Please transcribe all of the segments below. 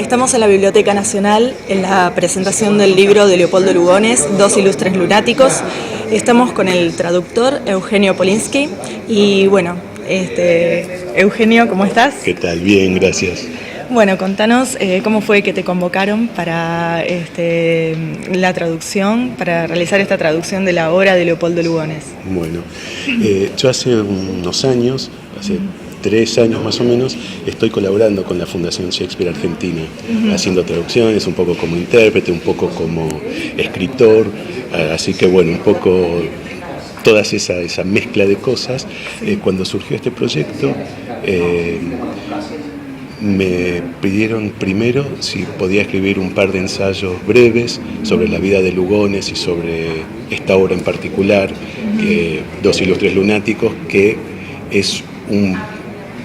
Estamos en la Biblioteca Nacional en la presentación del libro de Leopoldo Lugones, Dos ilustres lunáticos. Estamos con el traductor Eugenio Polinsky y bueno, Eugenio, ¿cómo estás? ¿Qué tal? Bien, gracias. Bueno, contanos cómo fue que te convocaron para la traducción, para realizar esta traducción de la obra de Leopoldo Lugones. Bueno, yo hace unos años, hace 3 años más o menos, estoy colaborando con la Fundación Shakespeare Argentina, haciendo traducciones, un poco como intérprete, un poco como escritor, así que bueno, un poco toda esa mezcla de cosas. Cuando surgió este proyecto, me pidieron primero si podía escribir un par de ensayos breves sobre la vida de Lugones y sobre esta obra en particular, Dos ilustres lunáticos, que es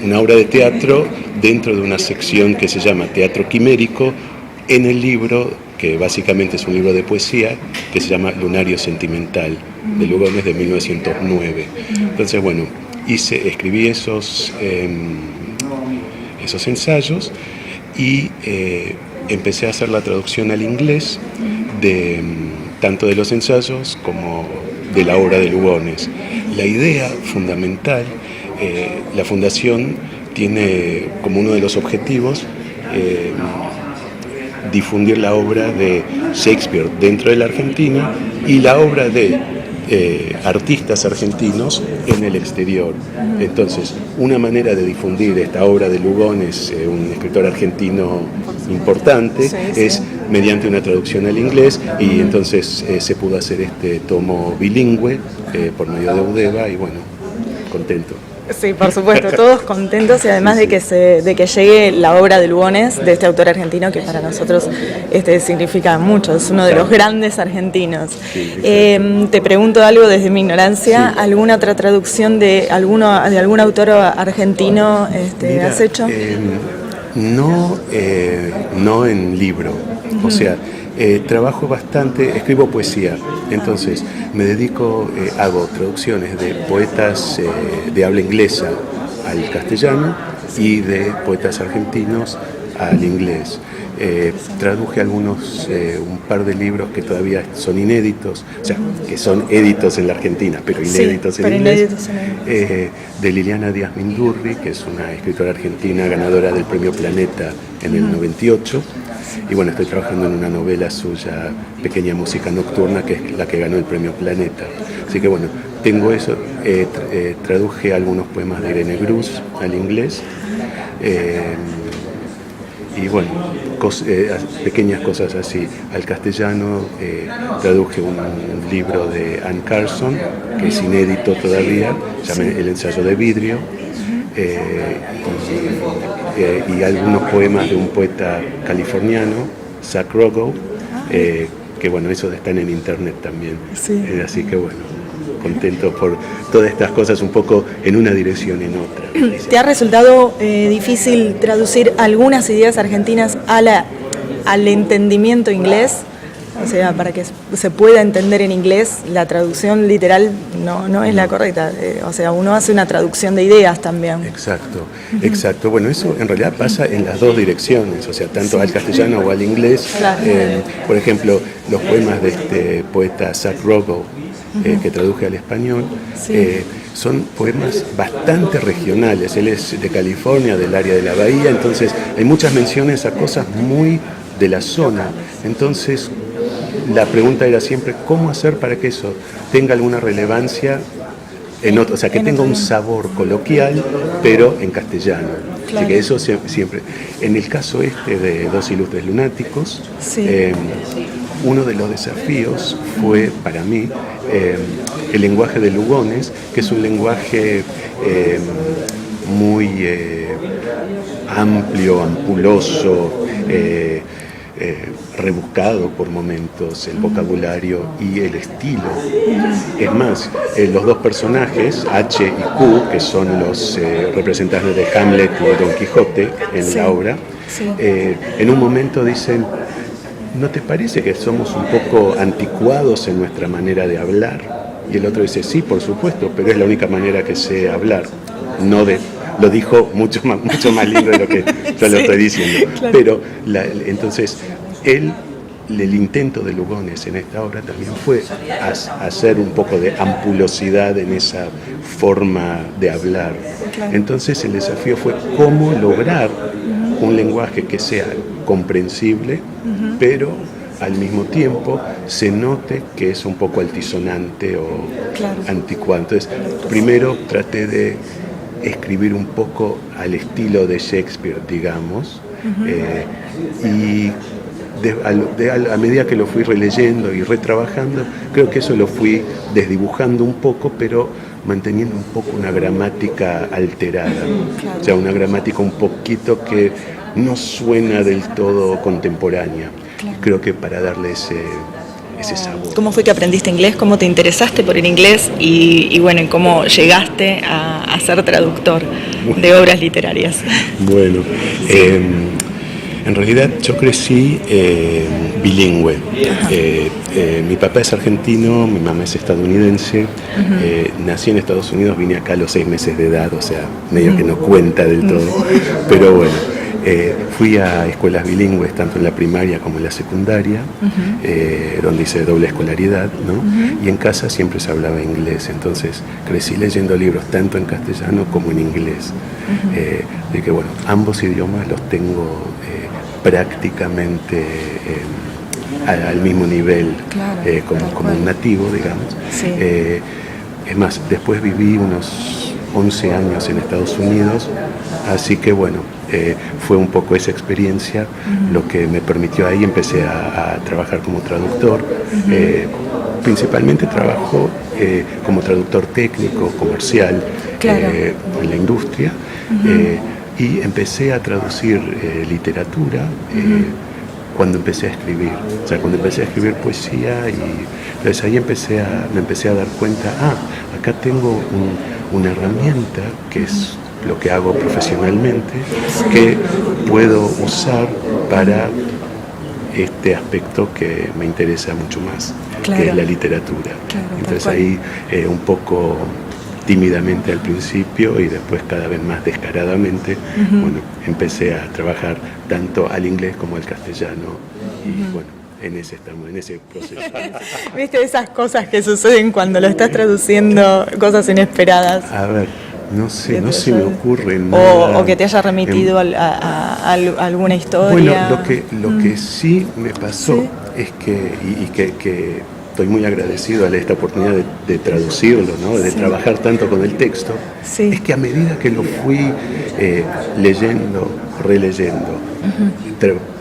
una obra de teatro dentro de una sección que se llama Teatro Quimérico, en el libro, que básicamente es un libro de poesía, que se llama Lunario Sentimental, de Lugones, de 1909. Entonces, bueno, escribí esos ensayos y empecé a hacer la traducción al inglés tanto de los ensayos como de la obra de Lugones. La idea fundamental, la Fundación tiene como uno de los objetivos difundir la obra de Shakespeare dentro de la Argentina y la obra de artistas argentinos en el exterior. Entonces, una manera de difundir esta obra de Lugones, un escritor argentino importante, es mediante una traducción al inglés, y entonces se pudo hacer este tomo bilingüe por medio de Udeva, y bueno, contento. Sí, por supuesto, todos contentos, y además de que llegue la obra de Lugones, de este autor argentino que para nosotros significa mucho, es uno de los grandes argentinos. Te pregunto algo desde mi ignorancia, ¿alguna otra traducción de algún autor argentino Mira, has hecho? No en libro, o sea, trabajo bastante, escribo poesía, entonces me dedico, hago traducciones de poetas de habla inglesa al castellano y de poetas argentinos al inglés. Traduje un par de libros que todavía son inéditos, o sea, que son éditos en la Argentina, pero inéditos en inglés, de Liliana Díaz Mindurri, que es una escritora argentina ganadora del Premio Planeta en el 98, y bueno, estoy trabajando en una novela suya, Pequeña Música Nocturna, que es la que ganó el Premio Planeta. Así que bueno, tengo eso. Traduje algunos poemas de Irene Grus al inglés, y bueno, pequeñas cosas así. Al castellano traduje un libro de Anne Carson, que es inédito todavía, se llama El ensayo de vidrio, y algunos poemas de un poeta californiano, Zach Rogo, que bueno, esos están en internet también. Así que bueno, contento por todas estas cosas, un poco en una dirección y en otra. ¿Te ha resultado difícil traducir algunas ideas argentinas al entendimiento inglés? O sea, para que se pueda entender en inglés, la traducción literal no es la correcta. O sea, uno hace una traducción de ideas también. Exacto. Bueno, eso en realidad pasa en las dos direcciones, o sea, tanto al castellano o al inglés. Claro. Por ejemplo, los poemas de este poeta Zach Rogo, que traduje al español, son poemas bastante regionales. Él es de California, del área de la Bahía, entonces hay muchas menciones a cosas muy de la zona. Entonces, la pregunta era siempre cómo hacer para que eso tenga alguna relevancia en otro, o sea, que tenga un sabor coloquial, pero en castellano. Claro. Así que eso siempre. En el caso de Dos ilustres lunáticos, uno de los desafíos fue para mí el lenguaje de Lugones, que es un lenguaje muy amplio, ampuloso, rebuscado por momentos, el vocabulario y el estilo. Es más, los dos personajes, H y Q, que son los representantes de Hamlet y Don Quijote en la obra, en un momento dicen: ¿no te parece que somos un poco anticuados en nuestra manera de hablar? Y el otro dice: sí, por supuesto, pero es la única manera que sé hablar, no de lo dijo mucho más lindo de lo que yo lo estoy diciendo. Claro. Pero entonces, el intento de Lugones en esta obra también fue hacer un poco de ampulosidad en esa forma de hablar. Claro. Entonces el desafío fue cómo lograr un lenguaje que sea comprensible, pero al mismo tiempo se note que es un poco altisonante o anticuado. Entonces, primero traté de escribir un poco al estilo de Shakespeare, digamos, y a medida que lo fui releyendo y retrabajando, creo que eso lo fui desdibujando un poco, pero manteniendo un poco una gramática alterada, o sea, una gramática un poquito que no suena del todo contemporánea. Creo que para darle ese sabor. ¿Cómo fue que aprendiste inglés? ¿Cómo te interesaste por el inglés? Y bueno, ¿cómo llegaste a ser traductor de obras literarias? Bueno, en realidad yo crecí bilingüe. Mi papá es argentino, mi mamá es estadounidense. Nací en Estados Unidos, vine acá a los 6 meses de edad, o sea, medio que no cuenta del todo. Pero bueno, fui a escuelas bilingües, tanto en la primaria como en la secundaria, donde hice doble escolaridad, ¿no? Y en casa siempre se hablaba inglés, entonces crecí leyendo libros tanto en castellano como en inglés. De que bueno, ambos idiomas los tengo prácticamente al mismo nivel, como un nativo, digamos. Sí. Es más, después viví unos 11 años en Estados Unidos, así que bueno, fue un poco esa experiencia lo que me permitió ahí. Empecé a trabajar como traductor. Principalmente trabajo como traductor técnico, comercial, en la industria. Y empecé a traducir literatura cuando empecé a escribir. O sea, cuando empecé a escribir poesía, y entonces ahí me empecé a dar cuenta, acá tengo una herramienta que es lo que hago profesionalmente, que puedo usar para este aspecto que me interesa mucho más, que es la literatura. Entonces ahí un poco tímidamente al principio y después cada vez más descaradamente, bueno, empecé a trabajar tanto al inglés como al castellano y bueno, estamos en ese proceso. ¿Viste esas cosas que suceden cuando lo estás traduciendo, cosas inesperadas? A ver, no sé, no se me ocurre nada. O que te haya remitido a alguna historia. Bueno, lo que sí me pasó es que estoy muy agradecido a esta oportunidad de traducirlo, ¿no? De trabajar tanto con el texto. Es que a medida que lo fui leyendo, releyendo,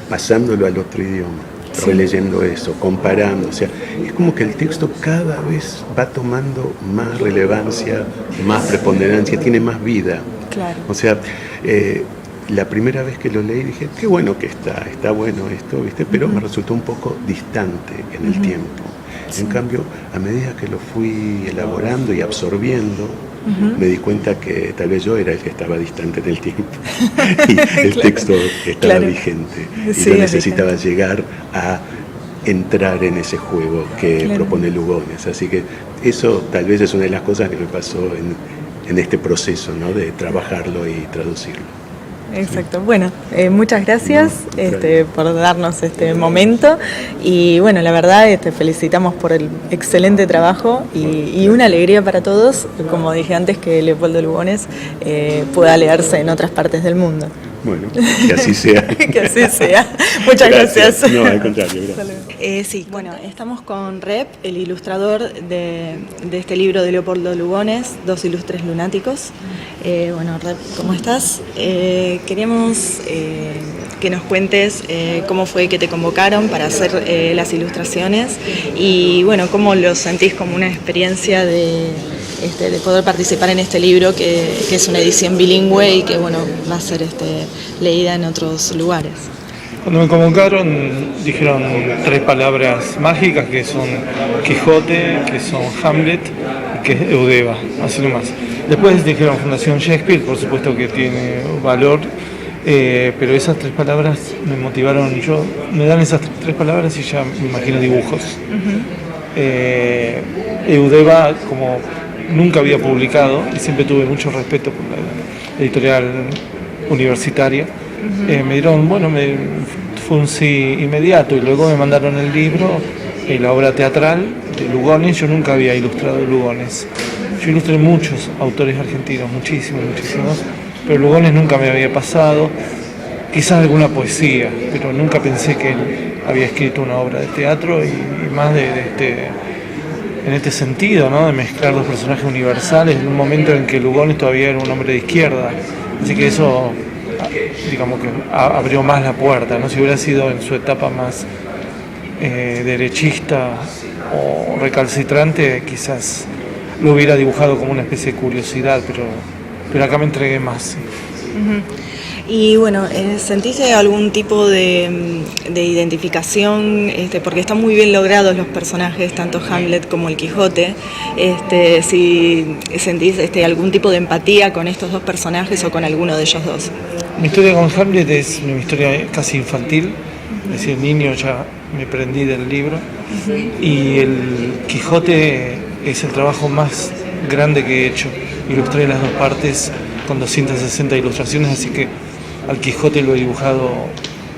pasándolo al otro idioma, releyendo eso, comparando, o sea, es como que el texto cada vez va tomando más relevancia, más preponderancia, tiene más vida. O sea, la primera vez que lo leí dije, qué bueno que está bueno esto, ¿viste? Pero me resultó un poco distante en el tiempo. En cambio, a medida que lo fui elaborando y absorbiendo, me di cuenta que tal vez yo era el que estaba distante en el tiempo y el texto estaba vigente. Y yo necesitaba llegar a entrar en ese juego que propone Lugones. Así que eso tal vez es una de las cosas que me pasó en este proceso, ¿no? De trabajarlo y traducirlo. Exacto. Bueno, muchas gracias por darnos este momento y bueno, la verdad felicitamos por el excelente trabajo y una alegría para todos, como dije antes, que Leopoldo Lugones pueda leerse en otras partes del mundo. Bueno, que así sea. Que así sea. Muchas gracias. No, al contrario, gracias. Sí, bueno, estamos con Rep, el ilustrador de este libro de Leopoldo Lugones, Dos ilustres lunáticos. Bueno, Rep, ¿cómo estás? Queríamos que nos cuentes cómo fue que te convocaron para hacer las ilustraciones y bueno, cómo lo sentís como una experiencia de poder participar en este libro que es una edición bilingüe y que bueno, va a ser leída en otros lugares. Cuando me convocaron dijeron 3 palabras mágicas que son Quijote, que son Hamlet y que es Eudeva, así nomás. Después dijeron Fundación Shakespeare, por supuesto que tiene valor, pero esas 3 palabras me motivaron. Me dan esas 3 palabras y ya me imagino dibujos. Eudeva como nunca había publicado y siempre tuve mucho respeto por la editorial universitaria. Me dieron, fue un sí inmediato y luego me mandaron el libro y la obra teatral de Lugones. Yo nunca había ilustrado Lugones. Yo ilustré muchos autores argentinos, muchísimos, pero Lugones nunca me había pasado. Quizás alguna poesía, pero nunca pensé que él había escrito una obra de teatro y más en este sentido, ¿no? De mezclar dos personajes universales en un momento en que Lugones todavía era un hombre de izquierda. Así que eso, digamos que abrió más la puerta, ¿no? Si hubiera sido en su etapa más derechista o recalcitrante, quizás lo hubiera dibujado como una especie de curiosidad, pero acá me entregué más. Sí. Y bueno, ¿sentiste algún tipo de identificación? Porque están muy bien logrados los personajes, tanto Hamlet como el Quijote. Si sentís algún tipo de empatía con estos dos personajes o con alguno de ellos dos. Mi historia con Hamlet es una historia casi infantil, es decir, niño ya me prendí del libro. Y el Quijote es el trabajo más grande que he hecho. Ilustré las dos partes con 260 ilustraciones, así que al Quijote lo he dibujado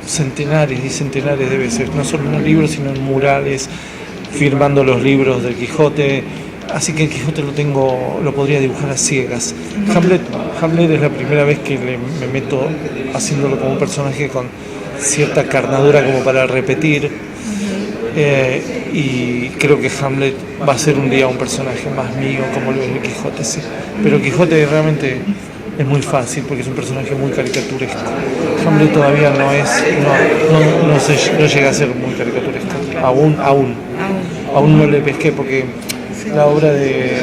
centenares y centenares de veces, no solo en un libro, sino en murales, firmando los libros del Quijote. Así que el Quijote lo podría dibujar a ciegas. Hamlet es la primera vez que me meto haciéndolo como un personaje con cierta carnadura como para repetir. Y creo que Hamlet va a ser un día un personaje más mío como lo es el Quijote, sí. Pero el Quijote realmente es muy fácil porque es un personaje muy caricaturesco. Hamlet todavía no llega a ser muy caricaturesco. Aún no le pesqué porque la obra de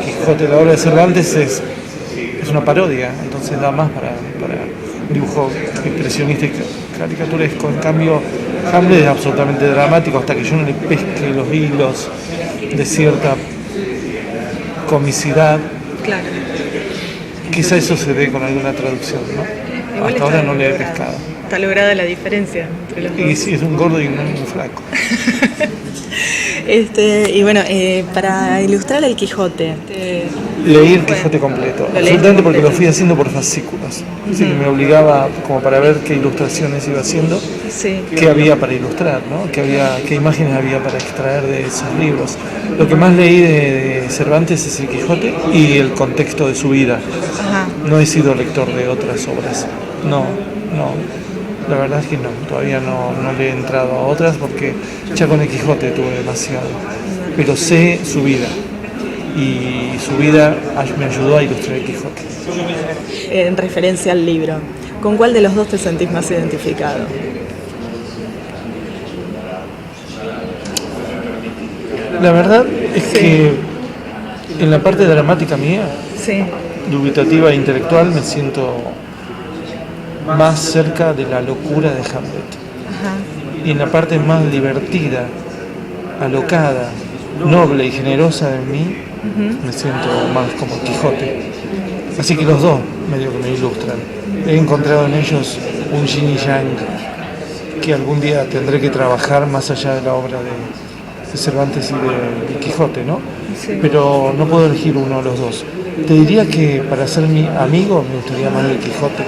Quijote, la obra de Cervantes es una parodia, entonces da más para un dibujo expresionista y caricaturesco. En cambio, Hamlet es absolutamente dramático hasta que yo no le pesque los hilos de cierta comicidad. Claro. Quizá eso se dé con alguna traducción, ¿no? Igual hasta ahora no le he pescado. Está lograda la diferencia entre los dos. Y sí, es un gordo y un flaco. Y bueno, para ilustrar el Quijote. Leí el Quijote completo, absolutamente, porque lo fui haciendo por fascículos. Así que me obligaba como para ver qué ilustraciones iba haciendo, qué había para ilustrar, ¿no? Qué imágenes había para extraer de esos libros. Lo que más leí de Cervantes es el Quijote y el contexto de su vida. Ajá. No he sido lector de otras obras. No. La verdad es que no, todavía no le he entrado a otras porque ya con el Quijote tuve demasiado. Pero sé su vida y su vida me ayudó a ilustrar el Quijote. En referencia al libro, ¿con cuál de los dos te sentís más identificado? La verdad es que en la parte dramática mía, dubitativa e intelectual, me siento más cerca de la locura de Hamlet. Y en la parte más divertida, alocada, noble y generosa de mí, me siento más como Quijote. Así que los dos medio que me ilustran. He encontrado en ellos un yin y yang que algún día tendré que trabajar más allá de la obra de Cervantes y de Quijote, ¿no? Pero no puedo elegir uno de los dos. Te diría que para ser mi amigo me gustaría más el Quijote.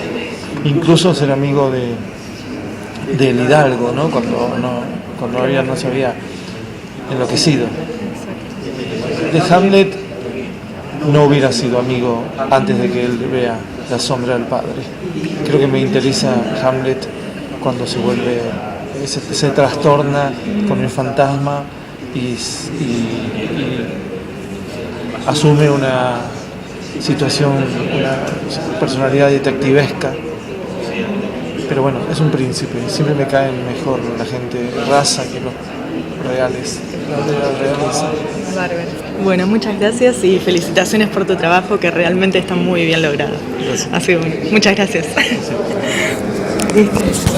Incluso ser amigo del Hidalgo, ¿no? Cuando no se había enloquecido. De Hamlet no hubiera sido amigo antes de que él vea La sombra del padre. Creo que me interesa Hamlet cuando se vuelve, se trastorna con el fantasma y asume una situación, una personalidad detectivesca. Pero bueno, es un príncipe, siempre me caen mejor la gente raza que los reales, Bárbaro. Bueno, muchas gracias y felicitaciones por tu trabajo que realmente está muy bien logrado. Gracias. Así que bueno, muchas gracias. Sí. Listo.